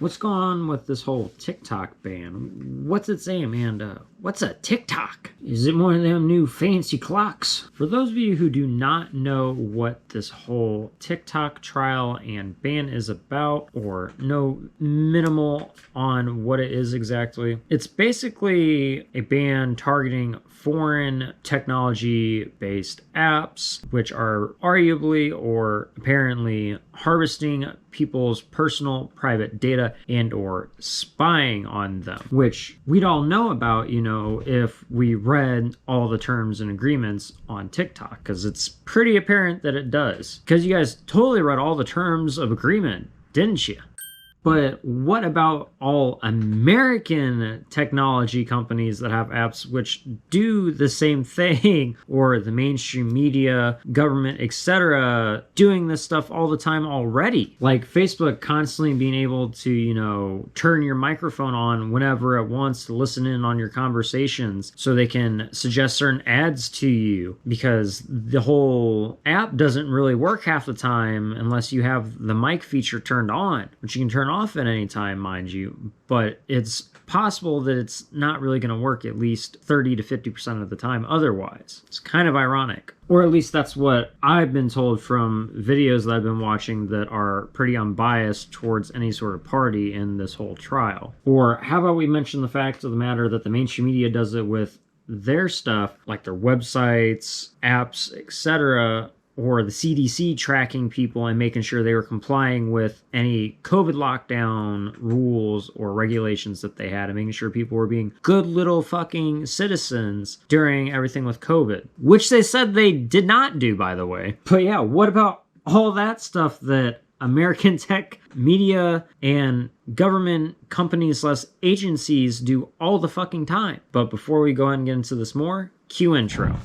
What's going on with this whole TikTok ban? What's its aim, and what's a TikTok? Is it one of them new fancy clocks? For those of you who do not know what this whole TikTok trial and ban is about, or know minimal on what it is exactly, it's basically a ban targeting foreign technology-based apps, which are arguably or apparently harvesting people's personal private data and or spying on them, which we'd all know about, if we read all the terms and agreements on TikTok, because it's pretty apparent that it does. Because you guys totally read all the terms of agreement, didn't you? But what about all American technology companies that have apps which do the same thing, or the mainstream media, government, etc., doing this stuff all the time already? Like Facebook constantly being able to, turn your microphone on whenever it wants to listen in on your conversations so they can suggest certain ads to you, because the whole app doesn't really work half the time unless you have the mic feature turned on, which you can turn off at any time, mind you, but it's possible that it's not really going to work at least 30 to 50% of the time otherwise. It's kind of ironic. Or at least that's what I've been told from videos that I've been watching that are pretty unbiased towards any sort of party in this whole trial. Or how about we mention the fact of the matter that the mainstream media does it with their stuff, like their websites, apps, etc., or the CDC tracking people and making sure they were complying with any COVID lockdown rules or regulations that they had, and making sure people were being good little fucking citizens during everything with COVID, which they said they did not do, by the way. But yeah, what about all that stuff that American tech media and government companies / agencies do all the fucking time? But before we go ahead and get into this more, cue intro.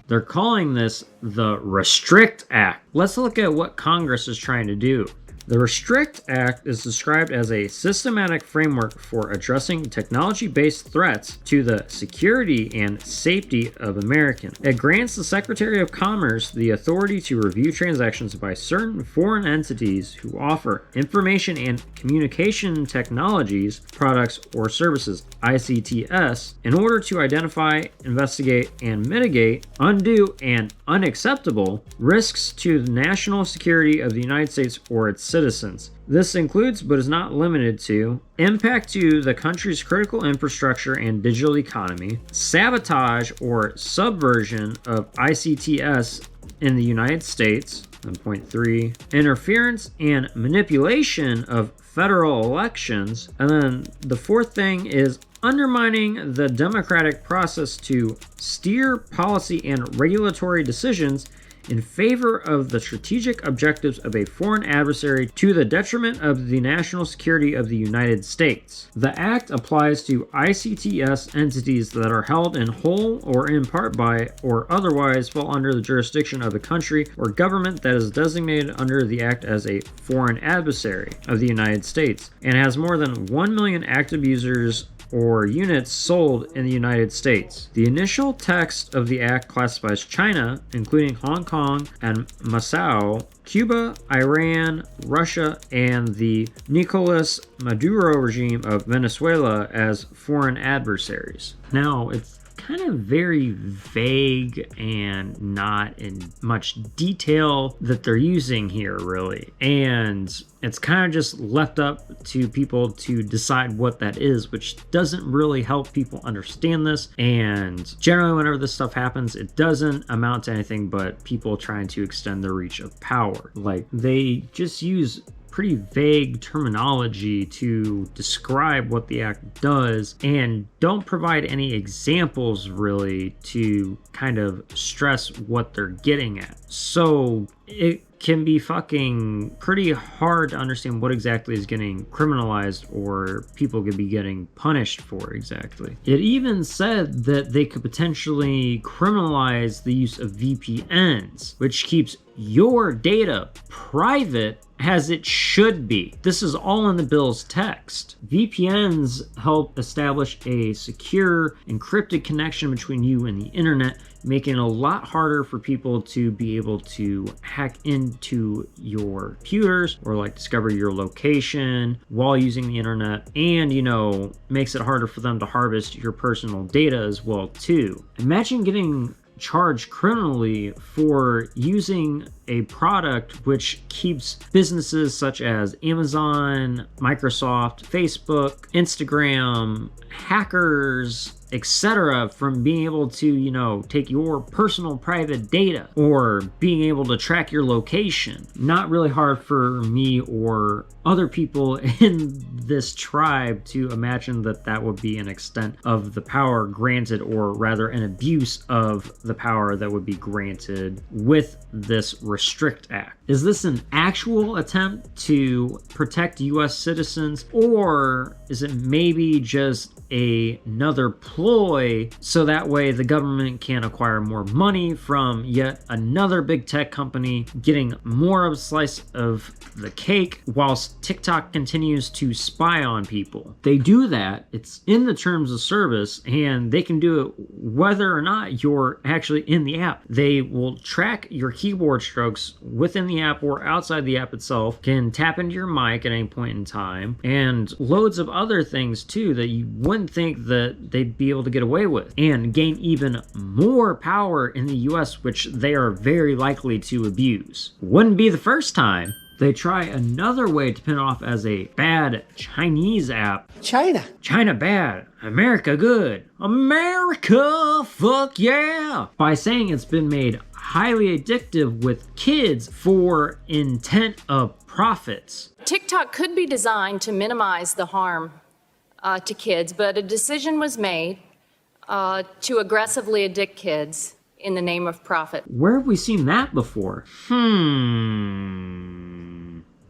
They're calling this the Restrict Act. Let's look at what Congress is trying to do. The Restrict Act is described as a systematic framework for addressing technology-based threats to the security and safety of Americans. It grants the Secretary of Commerce the authority to review transactions by certain foreign entities who offer information and communication technologies, products, or services, ICTS, in order to identify, investigate, and mitigate undue and unacceptable risks to the national security of the United States or its citizens. This includes, but is not limited to, impact to the country's critical infrastructure and digital economy, sabotage or subversion of ICTS in the United States, and point 3, interference and manipulation of federal elections, and then the fourth thing is undermining the democratic process to steer policy and regulatory decisions in favor of the strategic objectives of a foreign adversary to the detriment of the national security of the United States. The Act applies to ICTS entities that are held in whole or in part by or otherwise fall under the jurisdiction of a country or government that is designated under the Act as a foreign adversary of the United States and has more than 1 million active users or units sold in the United States. The initial text of the Act classifies China, including Hong Kong and Macau, Cuba, Iran, Russia, and the Nicolas Maduro regime of Venezuela as foreign adversaries. Now, it's kind of very vague and not in much detail that they're using here, really. And it's kind of just left up to people to decide what that is, which doesn't really help people understand this. And generally, whenever this stuff happens, it doesn't amount to anything but people trying to extend the reach of power. Like, they just use pretty vague terminology to describe what the act does and don't provide any examples really to kind of stress what they're getting at. So it can be fucking pretty hard to understand what exactly is getting criminalized or people could be getting punished for exactly. It even said that they could potentially criminalize the use of VPNs, which keeps your data private as it should be. This is all in the bill's text. VPNs help establish a secure, encrypted connection between you and the internet, making it a lot harder for people to be able to hack into your computers or like discover your location while using the internet, and makes it harder for them to harvest your personal data as well too. Imagine getting charged criminally for using a product which keeps businesses such as Amazon, Microsoft, Facebook, Instagram, hackers, etc. from being able to, take your personal private data or being able to track your location. Not really hard for me or other people in this tribe to imagine that that would be an extent of the power granted, or rather an abuse of the power that would be granted with this Restrict Act. Is this an actual attempt to protect US citizens, or is it maybe just another ploy so that way the government can acquire more money from yet another big tech company, getting more of a slice of the cake whilst TikTok continues to spy on people? They do that, it's in the terms of service, and they can do it whether or not you're actually in the app. They will track your keyboard strokes within the app or outside the app itself, can tap into your mic at any point in time, and loads of other things too that you wouldn't think that they'd be able to get away with, and gain even more power in the US, which they are very likely to abuse. Wouldn't be the first time. They try another way to pin it off as a bad Chinese app. China bad, America good. America, fuck yeah! By saying it's been made highly addictive with kids for intent of profits. TikTok could be designed to minimize the harm to kids, but a decision was made to aggressively addict kids in the name of profit. Where have we seen that before?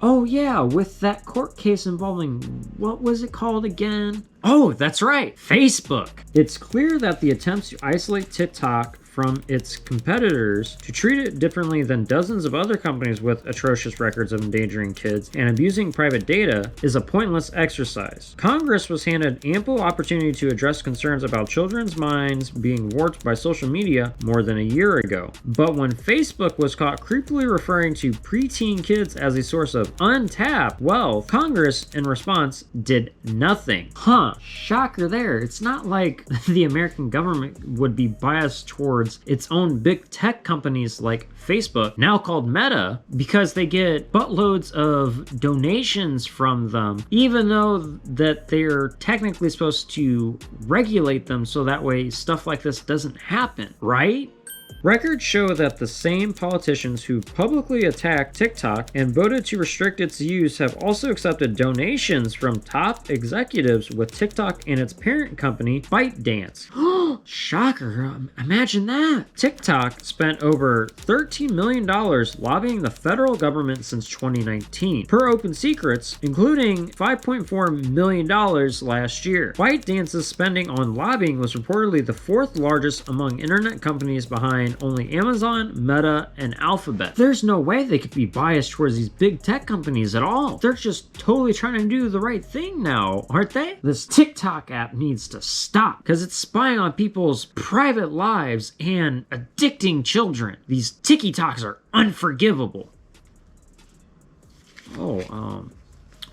Oh yeah, with that court case involving, what was it called again? Oh, that's right, Facebook. It's clear that the attempts to isolate TikTok from its competitors, to treat it differently than dozens of other companies with atrocious records of endangering kids and abusing private data, is a pointless exercise. Congress was handed ample opportunity to address concerns about children's minds being warped by social media more than a year ago. But when Facebook was caught creepily referring to preteen kids as a source of untapped wealth, Congress, in response, did nothing. Shocker there. It's not like the American government would be biased towards its own big tech companies like Facebook, now called Meta, because they get buttloads of donations from them, even though that they're technically supposed to regulate them so that way stuff like this doesn't happen, right? Records show that the same politicians who publicly attacked TikTok and voted to restrict its use have also accepted donations from top executives with TikTok and its parent company, ByteDance. Shocker, imagine that. TikTok spent over $13 million lobbying the federal government since 2019, per Open Secrets, including $5.4 million last year. ByteDance's spending on lobbying was reportedly the fourth largest among internet companies behind only Amazon, Meta, and Alphabet. There's no way they could be biased towards these big tech companies at all. They're just totally trying to do the right thing now, aren't they? This TikTok app needs to stop because it's spying on people's private lives and addicting children. These TikToks are unforgivable.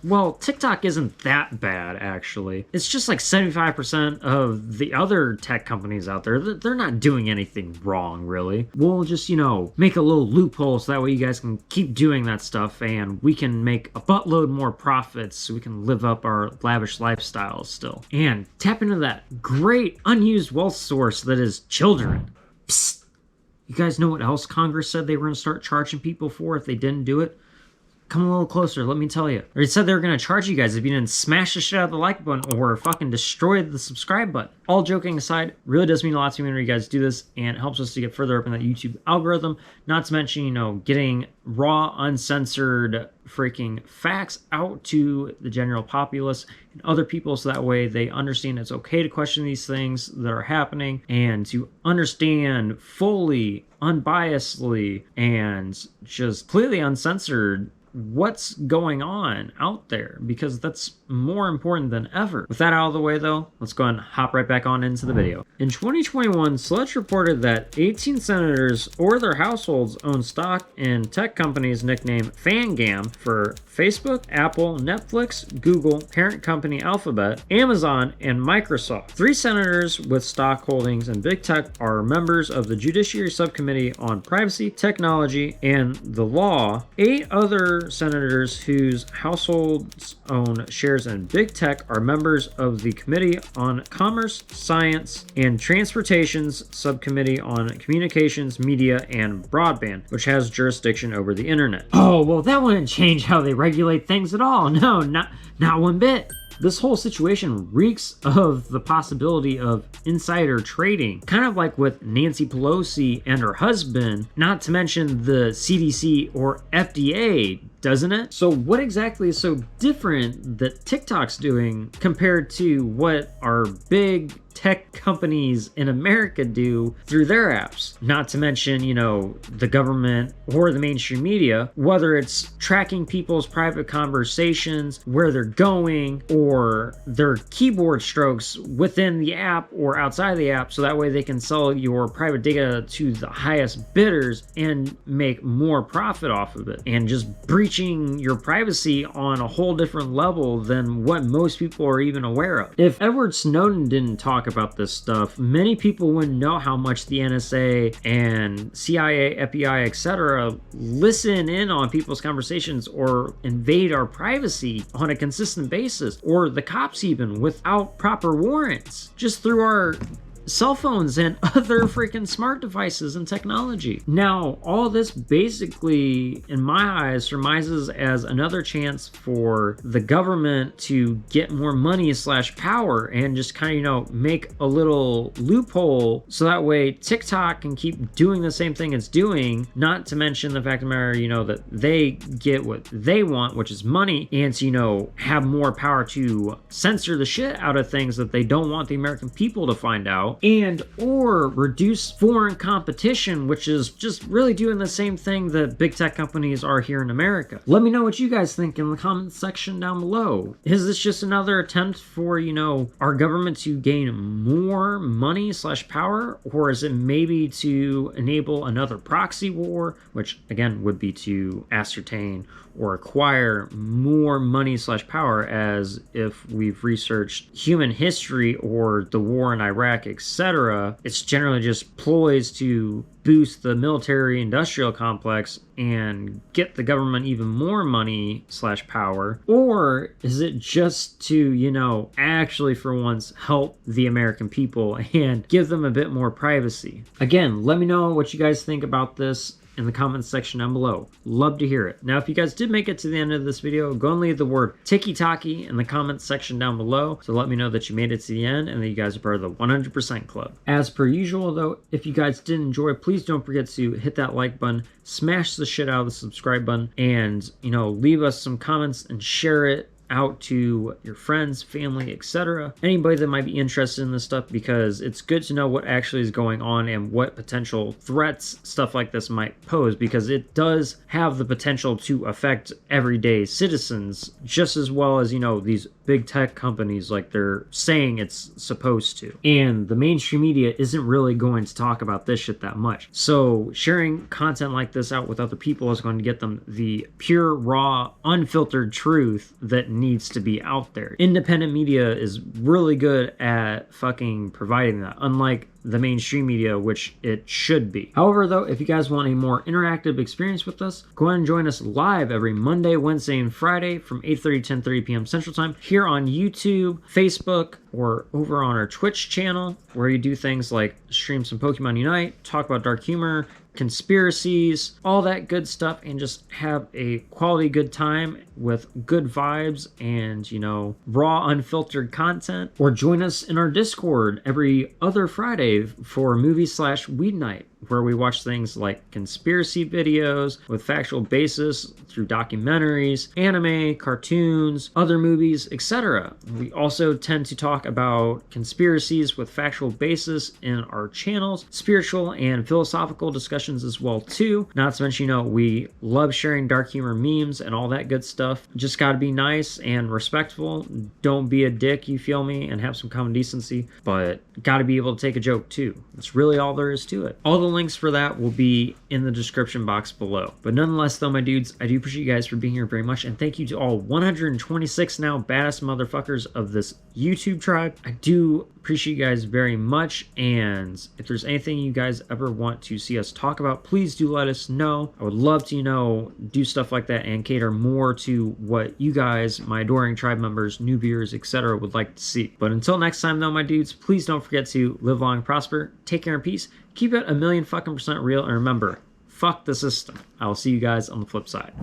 Well, TikTok isn't that bad, actually. It's just like 75% of the other tech companies out there. They're not doing anything wrong, really. We'll just, make a little loophole so that way you guys can keep doing that stuff and we can make a buttload more profits so we can live up our lavish lifestyles still. And tap into that great unused wealth source that is children. Psst. You guys know what else Congress said they were going to start charging people for if they didn't do it? come a little closer, let me tell you. Or it said they were going to charge you guys if you didn't smash the shit out of the like button or fucking destroy the subscribe button. All joking aside, really does mean a lot to me when you guys do this, and it helps us to get further up in that YouTube algorithm. Not to mention, you know, getting raw, uncensored freaking facts out to the general populace and other people, so that way they understand it's okay to question these things that are happening and to understand fully, unbiasedly, and just completely uncensored what's going on out there, because that's more important than ever. With that out of the way though, let's go ahead and hop right back on into the video. In 2021, SLUDGE reported that 18 senators or their households own stock in tech companies nicknamed Fangam for Facebook, Apple, Netflix, Google, parent company Alphabet, Amazon, and Microsoft. 3 senators with stock holdings in big tech are members of the Judiciary Subcommittee on Privacy, Technology, and the Law. 8 other senators whose households own shares in big tech are members of the Committee on Commerce, Science, and Transportation's Subcommittee on Communications, Media, and Broadband, which has jurisdiction over the internet. Oh, well, that wouldn't change how they regulate things at all. No, not one bit. This whole situation reeks of the possibility of insider trading, kind of like with Nancy Pelosi and her husband, not to mention the CDC or FDA, doesn't it? So what exactly is so different that TikTok's doing compared to what our big tech companies in America do through their apps? Not to mention, you know, the government or the mainstream media, whether it's tracking people's private conversations, where they're going, or their keyboard strokes within the app or outside of the app, so that way they can sell your private data to the highest bidders and make more profit off of it, and just breaching your privacy on a whole different level than what most people are even aware of. If Edward Snowden didn't talk about this stuff, many people wouldn't know how much the NSA and CIA, FBI, etc. listen in on people's conversations or invade our privacy on a consistent basis, or the cops even, without proper warrants, just through our cell phones and other freaking smart devices and technology. Now, all this basically, in my eyes, surmises as another chance for the government to get more money / power and just kind of, you know, make a little loophole so that way TikTok can keep doing the same thing it's doing, not to mention the fact of the matter, you know, that they get what they want, which is money, and to, you know, have more power to censor the shit out of things that they don't want the American people to find out, and or reduce foreign competition, which is just really doing the same thing that big tech companies are here in America. Let me know what you guys think in the comments section down below. Is this just another attempt for, you know, our government to gain more money / power, or is it maybe to enable another proxy war, which again would be to ascertain or acquire more money / power, as if we've researched human history or the war in Iraq, etc. It's generally just ploys to boost the military industrial complex and get the government even more money / power? Or is it just to, you know, actually for once help the American people and give them a bit more privacy? Again, let me know what you guys think about this in the comments section down below. Love to hear it. Now, if you guys did make it to the end of this video, go and leave the word tiki-taki in the comments section down below. So let me know that you made it to the end and that you guys are part of the 100% club. As per usual though, if you guys did enjoy, please don't forget to hit that like button, smash the shit out of the subscribe button, and, you know, leave us some comments and share it out to your friends, family, etc. Anybody that might be interested in this stuff, because it's good to know what actually is going on and what potential threats stuff like this might pose, because it does have the potential to affect everyday citizens just as well as, you know, these big tech companies like they're saying it's supposed to. And the mainstream media isn't really going to talk about this shit that much. So sharing content like this out with other people is going to get them the pure, raw, unfiltered truth that needs to be out there. Independent media is really good at fucking providing that, unlike the mainstream media, which it should be. However though, if you guys want a more interactive experience with us, go ahead and join us live every Monday, Wednesday, and Friday from 8:30 to 10:30 p.m. Central Time here on YouTube, Facebook, or over on our Twitch channel, where you do things like stream some Pokemon Unite, talk about dark humor, conspiracies, all that good stuff, and just have a quality good time with good vibes and, you know, raw unfiltered content. Or join us in our Discord every other Friday for movie/weed night, where we watch things like conspiracy videos with factual basis through documentaries, anime, cartoons, other movies, etc. We also tend to talk about conspiracies with factual basis in our channels, spiritual and philosophical discussions as well too. Not to mention, you know, we love sharing dark humor memes and all that good stuff. Just gotta be nice and respectful. Don't be a dick, you feel me, and have some common decency, but gotta be able to take a joke too. That's really all there is to it. All the links for that will be in the description box below. But nonetheless though, my dudes, I do appreciate you guys for being here very much, and thank you to all 126 now badass motherfuckers of this YouTube tribe. I do appreciate you guys very much, and if there's anything you guys ever want to see us talk about, please do let us know. I would love to, you know, do stuff like that and cater more to what you guys, my adoring tribe members, new viewers, etc. would like to see. But until next time though, my dudes, please don't forget to live long and prosper, take care and peace, keep it 1,000,000% real, and remember, fuck the system. I will see you guys on the flip side.